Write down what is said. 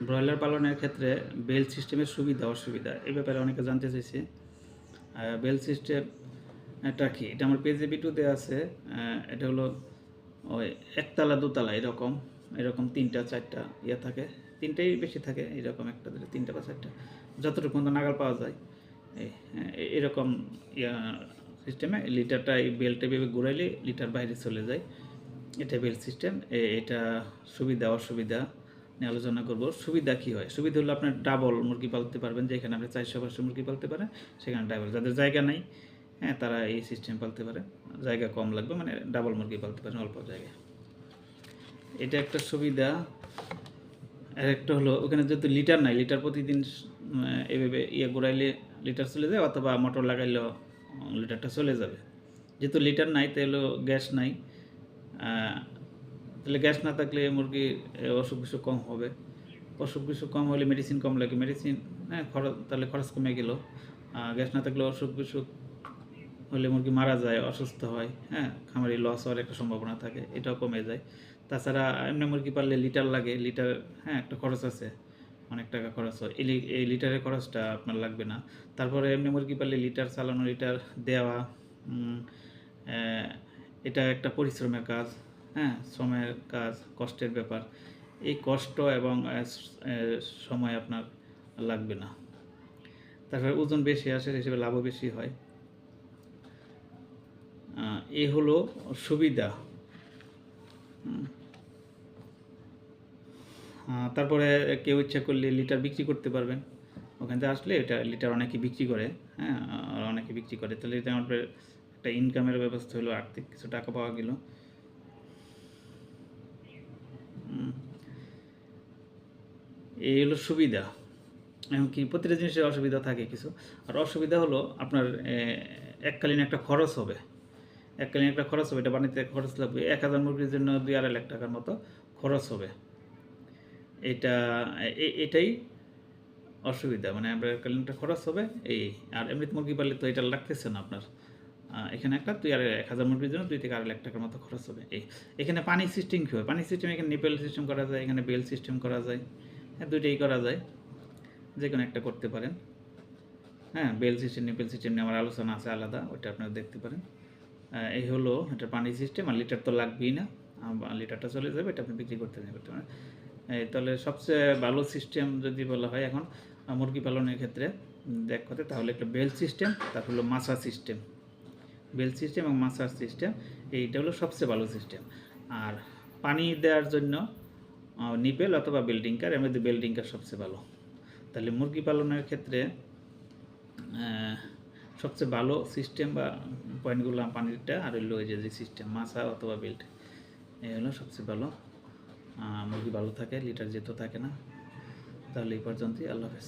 Broiler পালনের ক্ষেত্রে bell সিস্টেমের সুবিধা অসুবিধা এই ব্যাপারে অনেকে জানতে চাইছে। বেল সিস্টেম এটা কি? এটা আমার পেজে ভিডিওতে আছে। এটা হলো ওই একতলা দোতলা এরকম এরকম 3টা 4টা ইয়ে থাকে, 3টাই বেশি থাকে, এরকম একটা দুটো 3টা বা 4টা যতটুকু পর্যন্ত নাগাল পাওয়া যায়। এরকম ইয়া সিস্টেমে লিটারটা এই বেলটা ভেবে ঘুরাইলে লিটার বাইরে চলে যায়। এটা বেল সিস্টেম। এটা সুবিধা অসুবিধা নিয়ে আলোচনা করব। সুবিধা কী হয়? সুবিধা হলো আপনার ডাবল মুরগি পালতে পারবেন, যেখানে আপনি 400-500 মুরগি পালতে পারেন সেখানে ডাবল। যাদের জায়গা নাই, হ্যাঁ, তারা এই সিস্টেম পালতে পারে। জায়গা কম লাগবে, মানে ডাবল মুরগি পালতে পারেন অল্প জায়গায়। এটা একটা সুবিধা। আর একটা হলো ওখানে যেহেতু লিটার নাই, লিটার প্রতিদিন এভাবে ঘুরাইলে লিটার চলে যায়, অথবা মোটর লাগাইলেও লিটারটা চলে যাবে। যেহেতু লিটার নাই, তাহলে গ্যাস নাই, তাহলে গ্যাস না থাকলে মুরগির অসুখ বিসুখ কম হবে। অসুখ বিসুখ কম হলে মেডিসিন কম লাগে, মেডিসিন, হ্যাঁ, খরচ, তাহলে খরচ কমে গেল। গ্যাস না থাকলে অসুখ বিসুখ হলে মুরগি মারা যায়, অসুস্থ হয়, হ্যাঁ, খামারি লস হওয়ার একটা সম্ভাবনা থাকে, এটাও কমে যায়। তাছাড়া এমনি মুরগি পাললে লিটার লাগে, লিটার, হ্যাঁ, একটা খরচ আছে, অনেক টাকা খরচ হয়। এই লিটারের খরচটা আপনার লাগবে না। তারপরে এমনি মুরগি পাললে লিটার চালানো, লিটার দেওয়া, এটা একটা পরিশ্রমের কাজ, হ্যাঁ, শ্রমের কাজ, কষ্টের ব্যাপার। এই কষ্ট এবং সময় আপনার লাগবে না। তারপরে ওজন বেশি আসে, হিসেবে লাভও বেশি হয়। এই হলো সুবিধা। তারপরে কেউ ইচ্ছা করলে লিটার বিক্রি করতে পারবেন। ওখান থেকে আসলে এটা লিটার অনেকে বিক্রি করে, হ্যাঁ, অনেকে বিক্রি করে, তাহলে এটা আমাদের একটা ইনকামের ব্যবস্থা হলো, আর্থিক কিছু টাকা পাওয়া গেল। এই হলো সুবিধা। এমনকি প্রতিটা জিনিসের অসুবিধা থাকে কিছু। আর অসুবিধা হলো আপনার এককালীন একটা খরচ হবে। এককালীন একটা খরচ হবে, এটা বানাইতে খরচ লাগবে 1000 মুরগির জন্য 2-2.5 লাখ টাকার মতো খরচ হবে। এটাই অসুবিধা, মানে আমরা এককালীন একটা খরচ হবে এই। আর এমনিতে মুরগি পাললে তো এটা লাগতেছে না আপনার। এখানে একটা 1000 মুরগির জন্য 2 থেকে 2.5 লাখ টাকার মতো খরচ হবে এই। এখানে পানি সিস্টেম কী হয়? পানি সিস্টেম এখানে নিপেল সিস্টেম করা যায়, এখানে বেল সিস্টেম করা যায়, হ্যাঁ, দুইটাই করা যায়, যে কোনো একটা করতে পারেন। হ্যাঁ, বেল সিস্টেম নিপেল সিস্টেম নিয়ে আমার আলোচনা আছে আলাদা, ওইটা আপনারা দেখতে পারেন। এই হলো এটা পানি সিস্টেম। আর লিটার তো লাগবেই না, লিটারটা চলে যাবে, এটা আপনি বিক্রি করতে পারেন। তাহলে সবচেয়ে ভালো সিস্টেম যদি বলা হয় এখন মুরগি পালনের ক্ষেত্রে দেখ কথা, তাহলে একটা বেল সিস্টেম, তারপর হলো মাছা সিস্টেম। বেল সিস্টেম এবং মাছার সিস্টেম, এইটা হলো সবচেয়ে ভালো সিস্টেম। আর পানি দেওয়ার জন্য নিপেল অথবা বেল্ডিংকার, এর মধ্যে বেল্ডিংকার সবচেয়ে ভালো। তাহলে মুরগি পালনের ক্ষেত্রে সবচেয়ে ভালো সিস্টেম বা পয়েন্টগুলো পানিটা, আর হইলো ওই যে সিস্টেম মাছা অথবা বেল্ট, এই হলো সবচেয়ে ভালো। মুরগি ভালো থাকে, লিটার যেতে থাকে না। তাহলে এই পর্যন্তই, আল্লাহ হাফেজ।